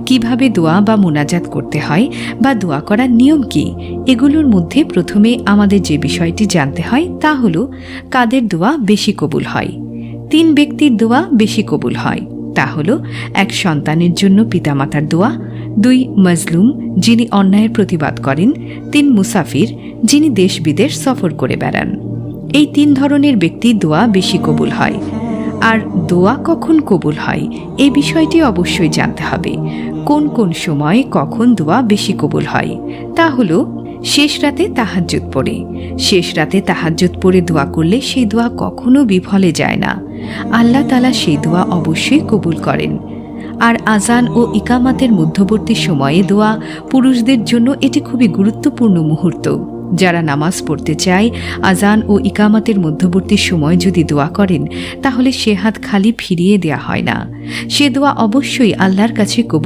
কিভাবে দোয়া বা মোনাজাত করতে হয় বা দোয়া করার নিয়ম কি, এগুলোর মধ্যে প্রথমে আমাদের যে বিষয়টি জানতে হয় তা হল কাদের দোয়া বেশি কবুল হয়। 3 ব্যক্তির দোয়া বেশি কবুল হয়, তা হল 1 সন্তানের জন্য পিতামাতার দোয়া, 2 মজলুম যিনি অন্যায়ের প্রতিবাদ করেন, 3 মুসাফির যিনি দেশ বিদেশ সফর করে বেড়ান। এই 3 ধরনের ব্যক্তির দোয়া বেশি কবুল হয়। আর দোয়া কখন কবুল হয় এই বিষয়টি অবশ্যই জানতে হবে। কোন কোন সময় কখন দোয়া বেশি কবুল হয় তা হল শেষ রাতে তাহাজ্জুদ পড়ে। শেষ রাতে তাহাজ্জুদ পড়ে দোয়া করলে সেই দোয়া কখনো বিফলে যায় না। আল্লাহ তাআলা সেই দোয়া অবশ্যই কবুল করেন। আর আজান ও ইকামাতের মধ্যবর্তী সময়ে দোয়া পুরুষদের জন্য এটি খুবই গুরুত্বপূর্ণ মুহূর্ত। যারা নামাজ পড়তে চায় আজান ও ইকামাতের মধ্যবর্তী সময় যদি দোয়া করেন তাহলে সে হাত খালি ফিরিয়ে দেয়া হয় না। সে দোয়া অবশ্যই আল্লাহর কাছে কবুল